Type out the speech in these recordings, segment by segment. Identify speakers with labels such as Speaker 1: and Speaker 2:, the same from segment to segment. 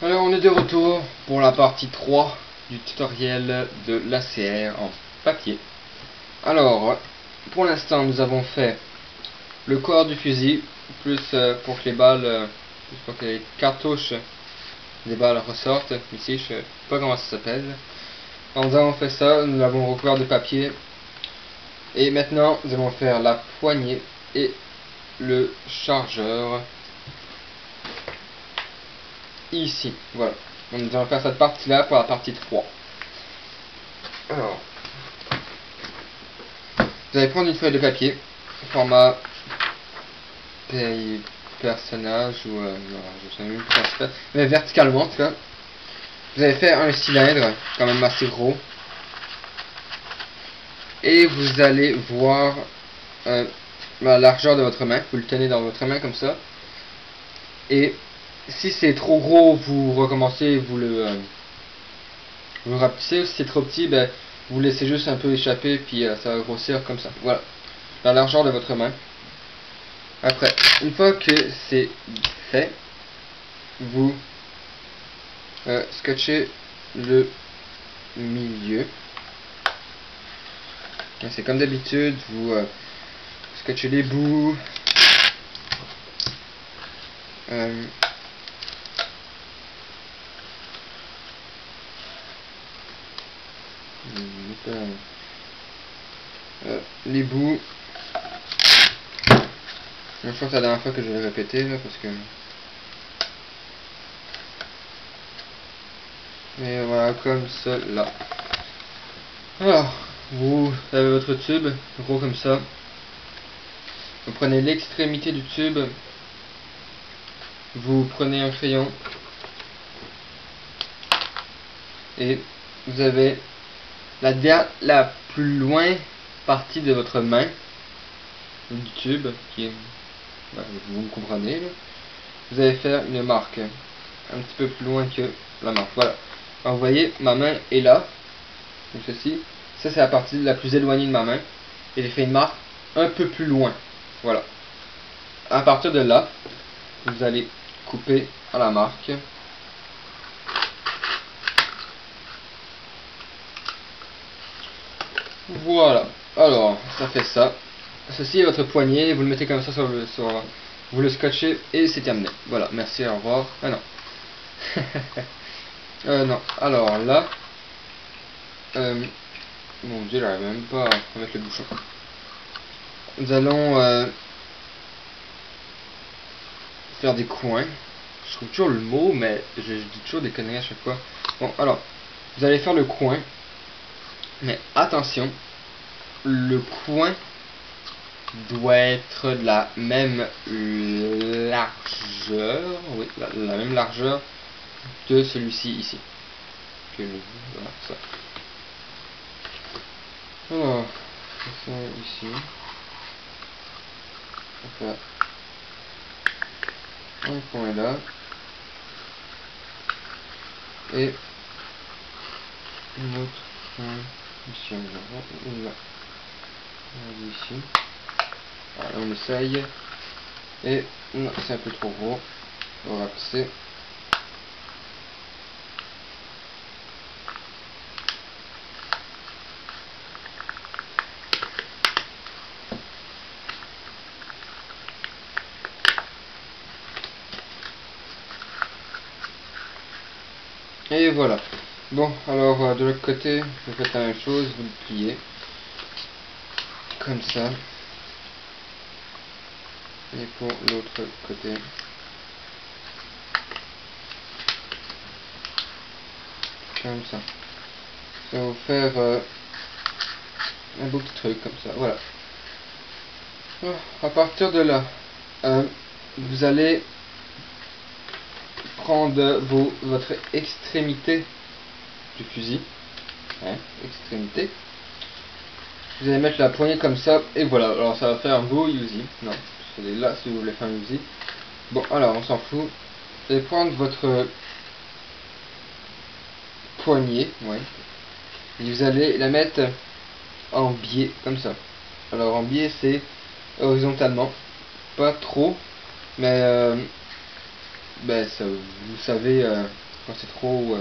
Speaker 1: Alors on est de retour pour la partie 3 du tutoriel de l'ACR en papier. Alors, pour l'instant nous avons fait le corps du fusil, plus pour que les balles, plus pour que les cartouches des balles ressortent. Ici, je sais pas comment ça s'appelle. Alors, nous avons fait ça, nous l'avons recouvert de papier. Et maintenant nous allons faire la poignée et le chargeur. Ici, voilà. Donc nous allons faire cette partie là pour la partie 3. Alors, vous allez prendre une feuille de papier, format personnage ou je sais même plus comment ça s'appelle, mais verticalement en tout cas. Vous allez faire un cylindre quand même assez gros et vous allez voir la largeur de votre main. Vous le tenez dans votre main comme ça. Et si c'est trop gros, vous recommencez, vous le rapetissez. Si c'est trop petit, ben, vous laissez juste un peu échapper, puis ça va grossir comme ça. Voilà, la largeur de votre main. Après, une fois que c'est fait, vous sketchez le milieu. C'est comme d'habitude, vous sketchez les bouts. Les bouts. Je crois que c'est la dernière fois que je vais le répéter là parce que. Et voilà, comme cela. Alors, vous avez votre tube, gros comme ça. Vous prenez l'extrémité du tube. Vous prenez un crayon. Et vous avez la plus loin partie de votre main du tube qui est, vous me comprenez là. Vous allez faire une marque un petit peu plus loin que la marque. Voilà. Alors vous voyez, ma main est là, donc ceci. Ça c'est la partie la plus éloignée de ma main. Et j'ai fait une marque un peu plus loin. Voilà. À partir de là, vous allez couper à la marque. Voilà. Alors, ça fait ça. Ceci est votre poignet. Vous le mettez comme ça vous le scotchez et c'est terminé. Voilà. Merci. Au revoir. Ah non. Non. Alors là. Mon dieu, j'arrive même pas à mettre le bouchon. Nous allons faire des coins. Je trouve toujours le mot, mais je dis toujours des conneries à chaque fois. Bon, alors, vous allez faire le coin. Mais attention, le coin doit être de la même largeur. Oui, la même largeur que celui-ci ici. Voilà, ça. Alors, ça ici. On va faire un point là. Et un autre point ici. On va ici. Voilà, on essaye. Et non, c'est un peu trop gros. On va rapetisser. Et voilà. Bon, alors de l'autre côté, vous faites la même chose, vous le pliez. Comme ça. Et pour l'autre côté. Comme ça. Ça va vous faire un beau petit truc comme ça. Voilà. À partir de là, vous allez prendre votre extrémité du fusil. Hein, extrémité. Vous allez mettre la poignée comme ça. Et voilà. Alors ça va faire un beau Uzi. Non, c'est là si vous voulez faire un Uzi. Bon, alors on s'en fout. Vous allez prendre votre poignée. Ouais. Et vous allez la mettre en biais comme ça. Alors en biais c'est horizontalement, pas trop, mais ben ça, vous savez quand c'est trop...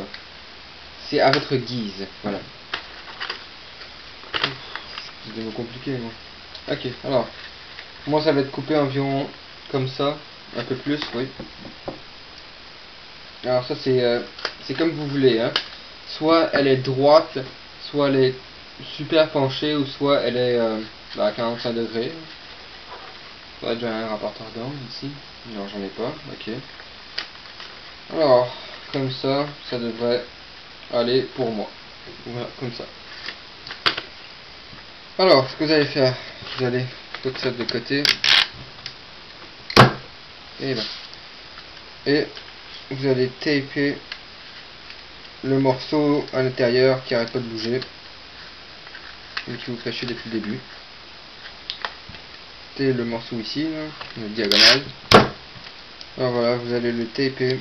Speaker 1: c'est à votre guise, voilà. C'est des mots compliqués, moi. Ok, alors, moi ça va être coupé environ comme ça, un peu plus, oui. Alors ça c'est comme vous voulez, hein. Soit elle est droite, soit elle est super penchée, ou soit elle est à 45 degrés. Ouais, j'ai un rapporteur d'angle ici. Non, j'en ai pas, ok. Alors, comme ça devrait aller pour moi. Voilà, comme ça. Alors, ce que vous allez faire, vous allez mettre ça de côté. Et là. Et vous allez taper le morceau à l'intérieur qui arrête pas de bouger. Et qui vous fait chier depuis le début. Et le morceau ici, là, le diagonale. Alors voilà, vous allez le taper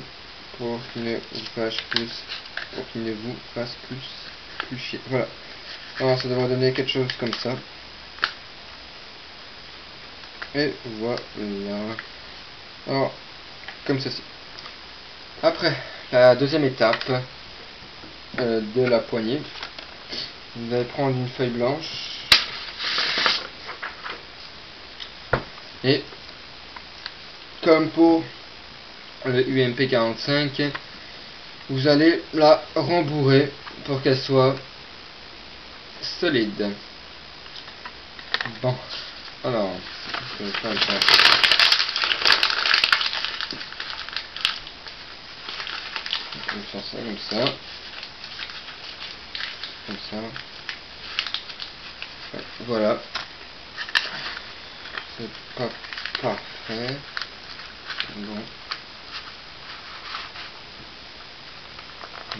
Speaker 1: pour qu'il ne vous fasse plus, plus chier. Voilà. Alors ça devrait donner quelque chose comme ça. Et voilà. Alors, comme ceci. Après, la deuxième étape de la poignée, vous allez prendre une feuille blanche et comme pour le UMP 45, vous allez la rembourrer pour qu'elle soit solide. Bon, alors, je vais faire ça. Je vais faire ça comme ça. Comme ça. Ouais, voilà. C'est pas parfait. Bon.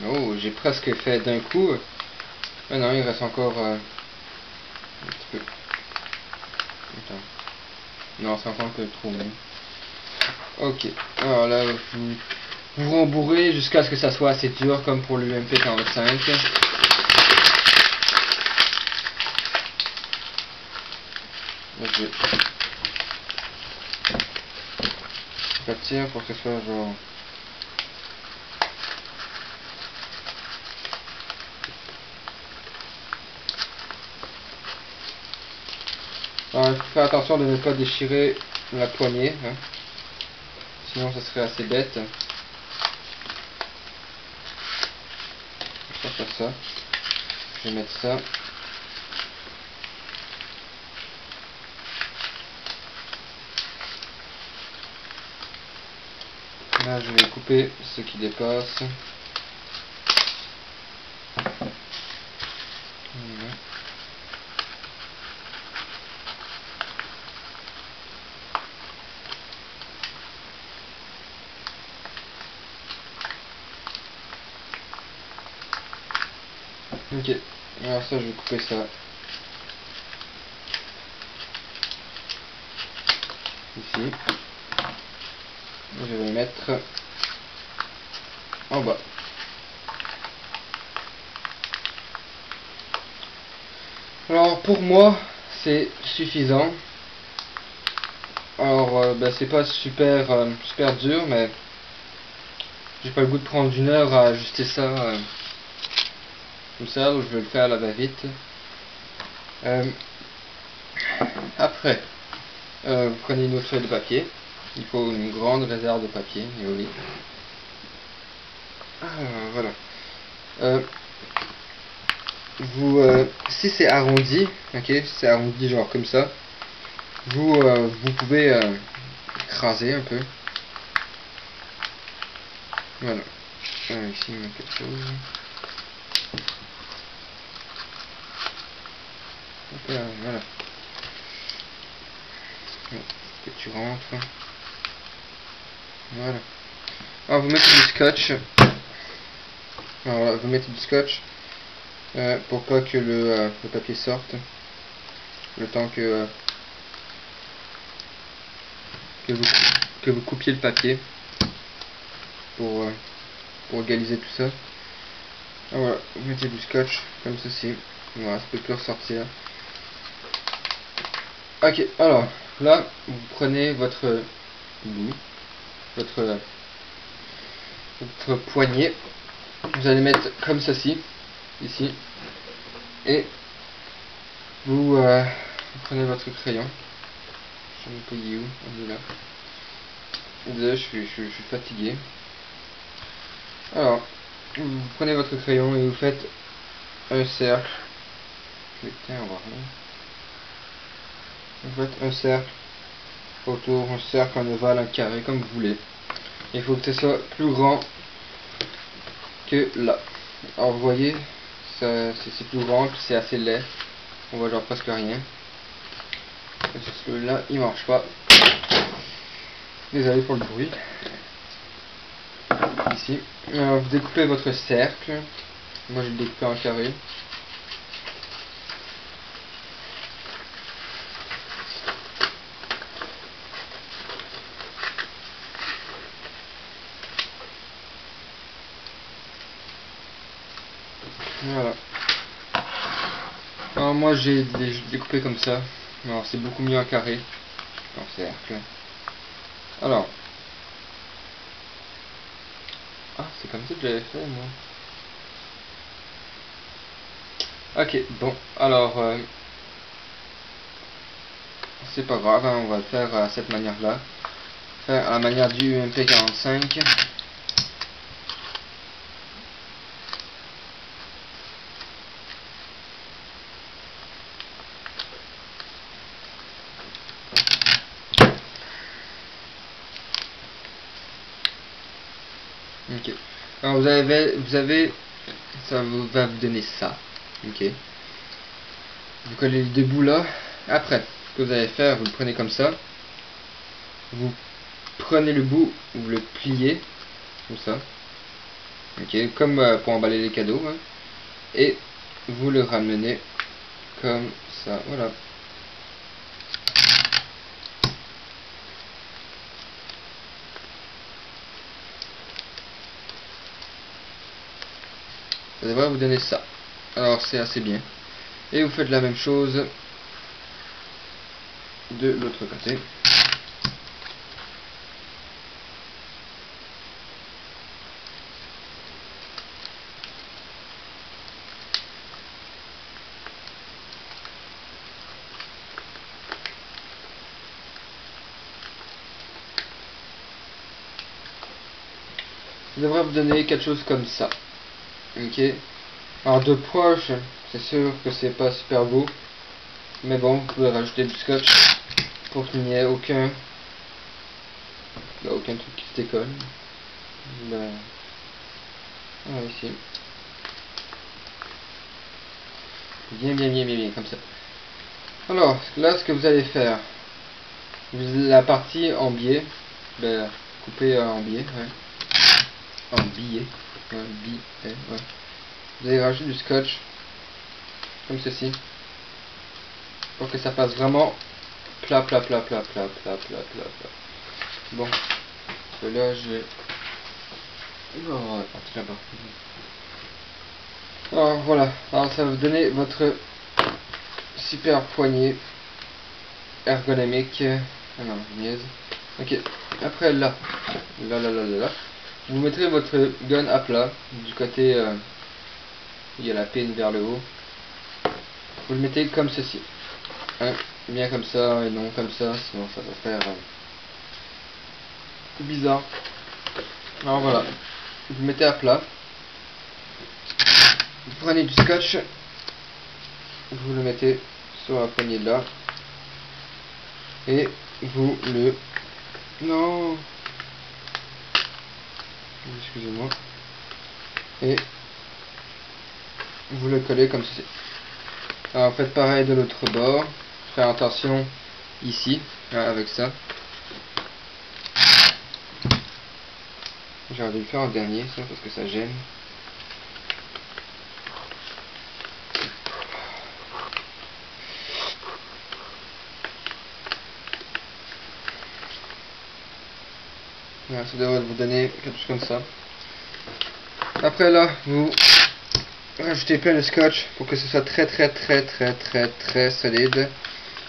Speaker 1: Oh, j'ai presque fait d'un coup. Ah non, il reste encore un petit peu. Attends. Non, c'est encore un peu trop même. Ok. Alors là, vous rembourrez jusqu'à ce que ça soit assez dur comme pour le UMP 45. Je vais partir pour que ce soit genre... Alors, il faut faire attention de ne pas déchirer la poignée, hein. Sinon ça serait assez bête. Je vais faire ça. Je vais mettre ça. Là je vais couper ce qui dépasse. Voilà. Ok, alors ça je vais couper ça ici. Je vais le mettre en bas. Alors pour moi c'est suffisant. Alors c'est pas super super dur, mais j'ai pas le goût de prendre une heure à ajuster ça comme ça, donc je vais le faire à la va-vite. Après, vous prenez une autre feuille de papier. Il faut une grande réserve de papier, et oui. Voilà. Si c'est arrondi, ok, si c'est arrondi genre comme ça, vous pouvez écraser un peu. Voilà. Ici il y a quelque chose. Hop là, voilà. Que tu rentres. Voilà. Alors vous mettez du scotch. Alors voilà, vous mettez du scotch pour pas que le papier sorte. Le temps que vous coupiez le papier pour égaliser tout ça. Ah, voilà, vous mettez du scotch comme ceci. Voilà, ça peut plus ressortir. Ok, alors là, vous prenez votre bout, votre votre poignet. Vous allez mettre comme ceci, ici, et vous prenez votre crayon. Je vais me payer où? On est là. Désolé, je suis fatigué. Alors, vous prenez votre crayon et vous faites un cercle. Tiens, on va voir. Vous faites un cercle autour, un cercle, un ovale, un carré, comme vous voulez. Il faut que ce soit plus grand que là. Alors vous voyez, c'est plus grand, puis c'est assez laid. On voit genre presque rien. Celui-là, il marche pas. Désolé pour le bruit. Ici. Alors, vous découpez votre cercle. Moi je le découpe en carré. Voilà. Alors moi j'ai découpé comme ça. Alors c'est beaucoup mieux en carré qu'en cercle. Alors. Ah, c'est comme ça que j'avais fait moi. Ok, bon, alors c'est pas grave, hein, on va le faire à cette manière-là. Faire à la manière du UMP45. Ok. Alors vous avez, ça va vous donner ça. Ok. Vous collez les deux bouts là. Après, ce que vous allez faire, vous le prenez comme ça. Vous prenez le bout, vous le pliez comme ça. Ok, comme pour emballer les cadeaux. Hein. Et vous le ramenez comme ça. Voilà. Ça devrait vous donner ça. Alors c'est assez bien. Et vous faites la même chose de l'autre côté. Ça devrait vous donner quelque chose comme ça. Ok. Alors de proche, c'est sûr que c'est pas super beau. Mais bon, vous pouvez rajouter du scotch pour qu'il n'y ait aucun truc qui se décolle. Ben, voilà ici. Bien, comme ça. Alors, là, ce que vous allez faire, la partie en biais, ben, couper en biais, ouais. En billet, ouais. Vous allez rajouter du scotch, comme ceci, pour que ça fasse vraiment plat. Bon, là, je vais... Oh, on va partir là-bas. Alors voilà, alors ça va vous donner votre super poignée ergonomique. Ah non, niaise. Ok, après là, vous mettrez votre gun à plat du côté il y a la pine vers le haut. Vous le mettez comme ceci, hein, bien comme ça et non comme ça, sinon ça va faire bizarre. Alors voilà, vous le mettez à plat. Vous prenez du scotch, vous le mettez sur la poignée de là et vous le... Non, excusez-moi. Et vous le collez comme ceci. Alors faites pareil de l'autre bord. Faire attention ici, hein, avec ça. J'aurais dû le faire en dernier, ça, parce que ça gêne. Voilà, ça devrait vous donner quelque chose comme ça. Après là, vous rajoutez plein de scotch pour que ce soit très solide.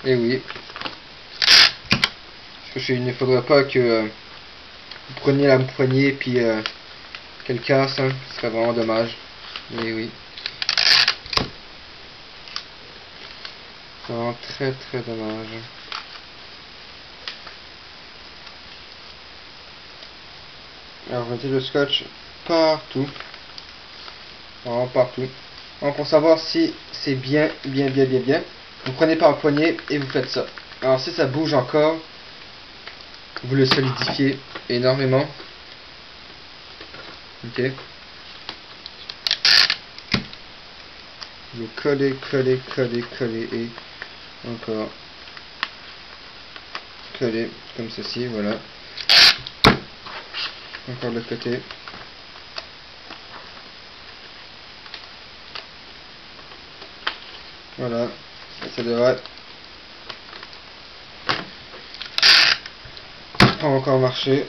Speaker 1: Et oui. Parce que il ne faudra pas que vous preniez la poignée et puis qu'elle casse, hein. Ce serait vraiment dommage. Mais oui. C'est vraiment très très dommage. Alors vous mettez le scotch partout. Vraiment partout. Donc pour savoir si c'est bien, vous prenez par le poignet et vous faites ça. Alors si ça bouge encore, vous le solidifiez énormément. Ok. Vous collez et encore coller comme ceci, voilà. Encore de l'autre côté. Voilà, ça devrait pas encore marcher.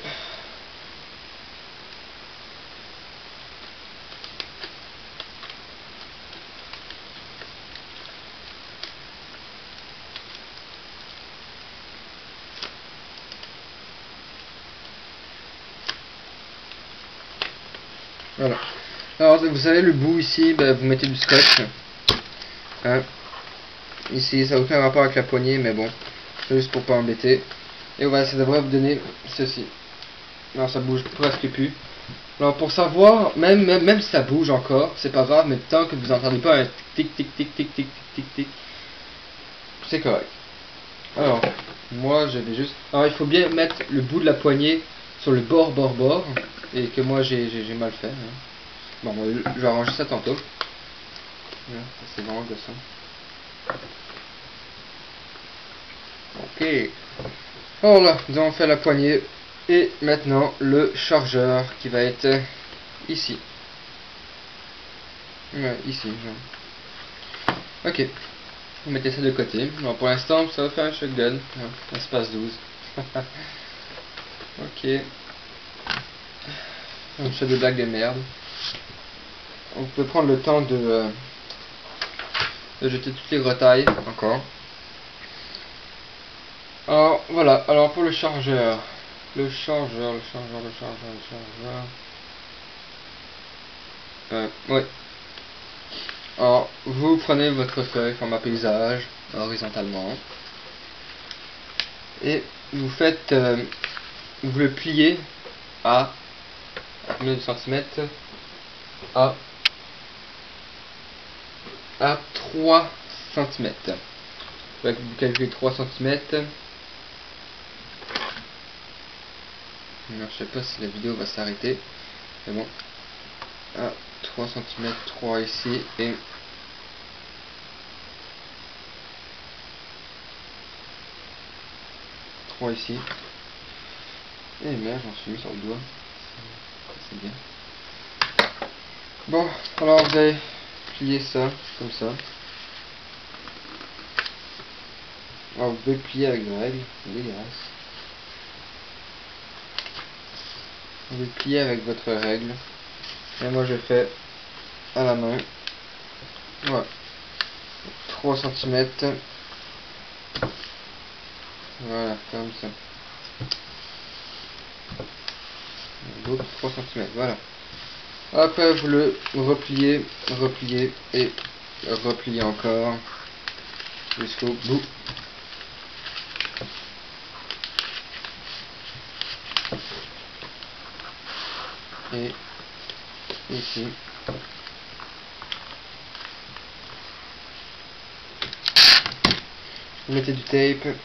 Speaker 1: Voilà. Alors vous avez le bout ici, ben, vous mettez du scotch. Hein. Ici ça n'a aucun rapport avec la poignée, mais bon, c'est juste pour pas embêter. Et voilà, ça devrait vous donner ceci. Alors ça bouge presque plus. Alors pour savoir, même si ça bouge encore, c'est pas grave, mais tant que vous n'entendez pas un tic tic tic tic tic tic tic, c'est correct. Alors, moi je vais juste... Alors il faut bien mettre le bout de la poignée sur le bord, et que moi j'ai mal fait. Hein. Bon, je vais arranger ça tantôt. C'est vraiment gossant. Ok. Alors là, nous avons fait la poignée. Et maintenant, le chargeur qui va être ici. Ouais, ici. Genre. Ok. Vous mettez ça de côté. Alors pour l'instant, ça va faire un shotgun. Espace 12. Ok. Un shot de blague de merde. On peut prendre le temps de jeter toutes les retailles encore. Alors voilà, alors pour le chargeur. Le chargeur. Ouais. Alors vous prenez votre feuille format paysage horizontalement. Et vous faites vous le pliez à combien de centimètres, à 3 cm. Vous calculez 3 cm. Alors, je sais pas si la vidéo va s'arrêter, mais bon, à 3 cm, 3 ici, et 3 ici. Et merde, j'en suis mis sur le doigt. C'est bien. Bon, alors vous allez plier ça, comme ça. Alors vous pouvez plier avec des règles, c'est dégueulasse. Vous pouvez plier avec votre règle. Et moi je fais à la main. Voilà. 3 cm. Voilà, comme ça. D'autres 3 cm, voilà. Après vous le repliez et repliez encore jusqu'au bout. Et ici. Vous mettez du tape.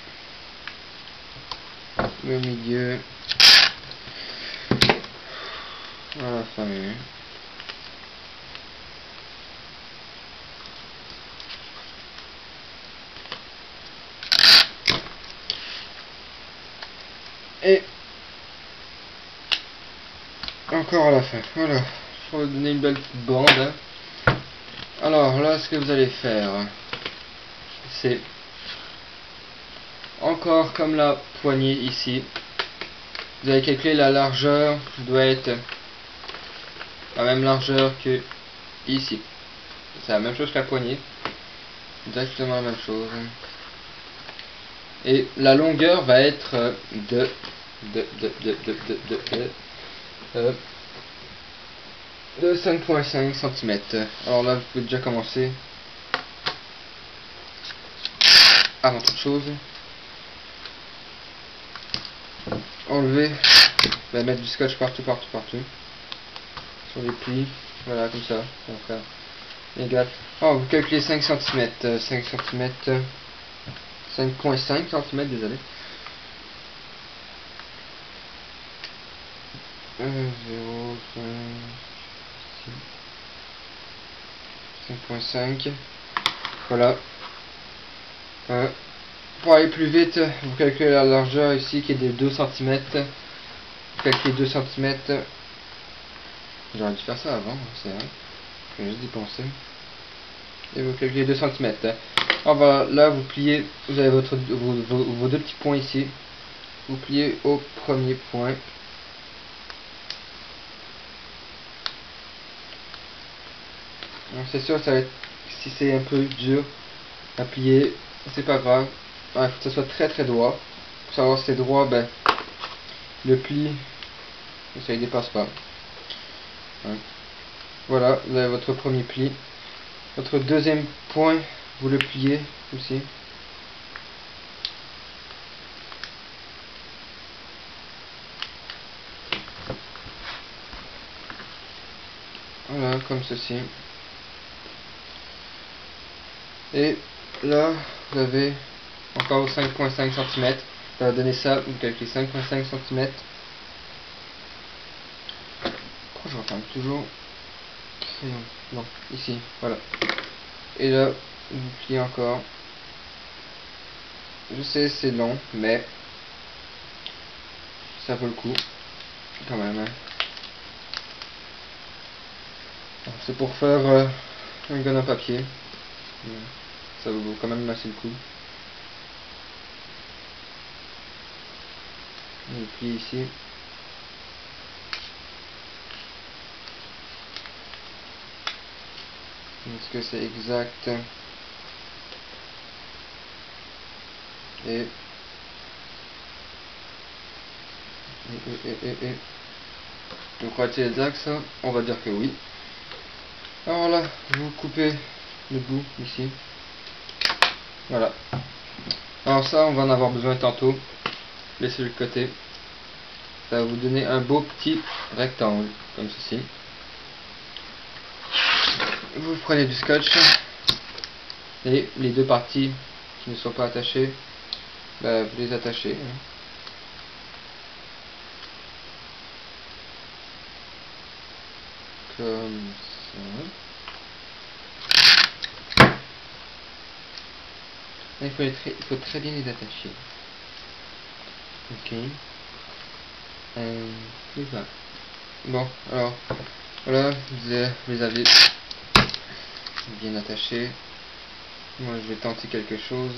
Speaker 1: Le milieu. À la fin. Et encore à la fin. Voilà. Pour vous donner une belle petite bande. Hein. Alors là, ce que vous allez faire, c'est encore comme la poignée ici. Vous allez calculer la largeur qui doit être la même largeur que ici. C'est la même chose que la poignée. Exactement la même chose. Et la longueur va être de 5,5 cm. Alors là, vous pouvez déjà commencer. Avant toute chose, enlever, mettre du scotch partout sur les plis, voilà, comme ça, ça va faire égal. Alors vous calculez 5 cm, 5 cm, 5,5 cm, désolé. 1, 0, 5,5, voilà. Pour aller plus vite, vous calculez la largeur ici qui est de 2 cm. Vous calculez 2 cm. J'aurais dû faire ça avant, c'est vrai. Je vais juste y penser. Et vous calculez 2 cm. Alors voilà, là vous pliez, vous avez vos deux petits points ici. Vous pliez au premier point. C'est sûr, ça va être, si c'est un peu dur à plier, c'est pas grave. Il faut que ça soit très droit. Pour savoir si c'est droit, ben, le pli, ça ne dépasse pas. Voilà, vous avez votre premier pli. Votre deuxième point, vous le pliez aussi. Voilà, comme ceci. Et là, vous avez encore 5,5 cm. Ça va donner ça, vous calculez 5,5 cm. Pourquoi je referme toujours crayon? Non, ici, voilà. Et là, vous pliez encore. Je sais, c'est long, mais ça vaut le coup, quand même. C'est pour faire un gun en papier. Ça vaut quand même assez le coup. On le plie ici. Est-ce que c'est exact? Et vous croyez que c'est exact ça? On va dire que oui. Alors là, vous coupez le bout ici. Voilà. Alors ça, on va en avoir besoin tantôt. Laissez le côté. Ça va vous donner un beau petit rectangle, comme ceci. Vous prenez du scotch. Et les deux parties qui ne sont pas attachées, bah, vous les attachez. Comme ça. Il faut très bien les attacher. Ok. Voilà. Bon, alors, voilà, vous les avez bien attachés. Moi, je vais tenter quelque chose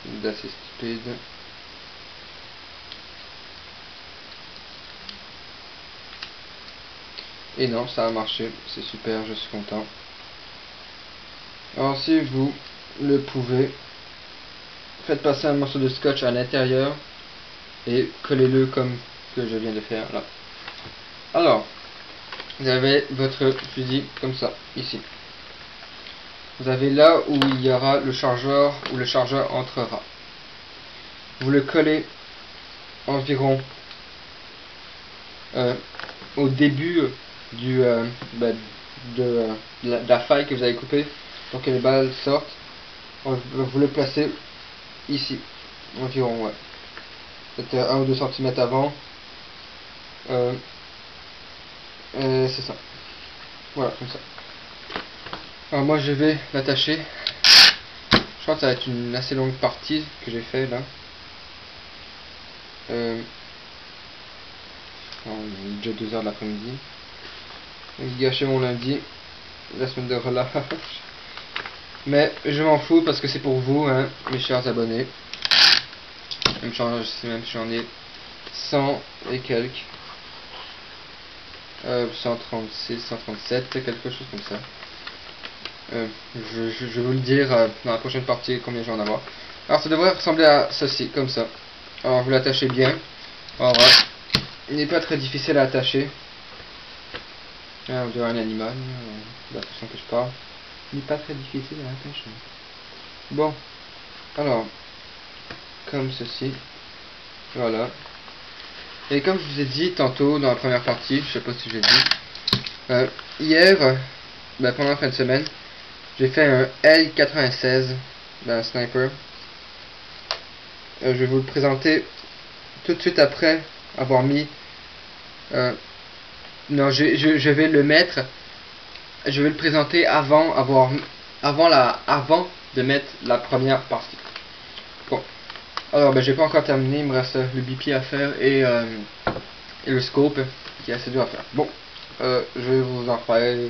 Speaker 1: d'assez stupide. Et non, ça a marché, c'est super, je suis content. Alors si vous le pouvez, faites passer un morceau de scotch à l'intérieur et collez-le comme que je viens de faire là. Alors, vous avez votre fusil comme ça, ici. Vous avez là où il y aura le chargeur, où le chargeur entrera. Vous le collez environ au début de la faille que vous avez coupée pour que les balles sortent. Vous le placez ici, environ, ouais. Peut-être 1 ou 2 cm avant. C'est ça. Voilà, comme ça. Alors moi je vais l'attacher. Je crois que ça va être une assez longue partie que j'ai fait là. Il est déjà 2 heures de l'après-midi. J'ai gâché mon lundi, la semaine de relâche. Mais je m'en fous parce que c'est pour vous, hein, mes chers abonnés. Je sais même si j'en ai 100 et quelques. 136, 137, quelque chose comme ça. Je vais vous le dire dans la prochaine partie combien j'en ai. Alors ça devrait ressembler à ceci, comme ça. Alors vous l'attachez bien. Alors il n'est pas très difficile à attacher. On dirait un animal, de la façon que je parle. Il n'est pas très difficile à attacher. Bon, alors, comme ceci, voilà. Et comme je vous ai dit tantôt dans la première partie, je sais pas si j'ai dit, hier, pendant la fin de semaine, j'ai fait un L96 d'un sniper. Je vais vous le présenter tout de suite après avoir mis... non, je vais le mettre... Je vais le présenter avant de mettre la première partie. Bon. Alors, j'ai pas encore terminé. Il me reste le BP à faire et le scope qui est assez dur à faire. Bon. Je vais vous en reparler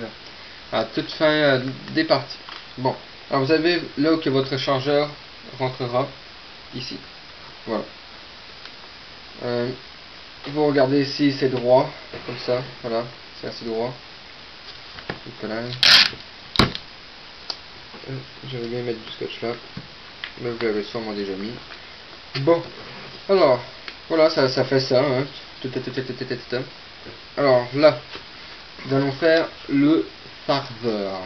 Speaker 1: à toute fin des parties. Bon. Alors, vous avez là où que votre chargeur rentrera. Ici. Voilà. Vous regardez ici, c'est droit, comme ça, voilà, c'est assez droit. J'avais bien mettre du scotch là, mais vous l'avez sûrement déjà mis. Bon, alors, voilà, ça fait ça, hein. Alors là, nous allons faire le farveur.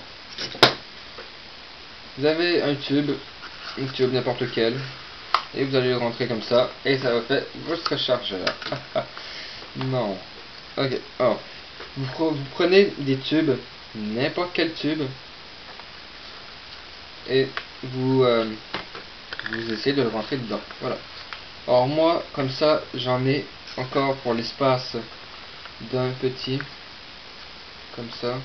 Speaker 1: Vous avez un tube n'importe lequel, et vous allez le rentrer comme ça, et ça va faire votre chargeur. Non. Ok, alors, vous prenez des tubes, n'importe quel tube, et vous essayez de le rentrer dedans. Voilà. Alors moi, comme ça, j'en ai encore pour l'espace d'un petit, comme ça.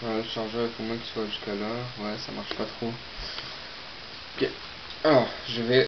Speaker 1: Voilà, le chargeur, il faut moins qu'il soit jusqu'à là. Ouais, ça marche pas trop. Ok. Alors, je vais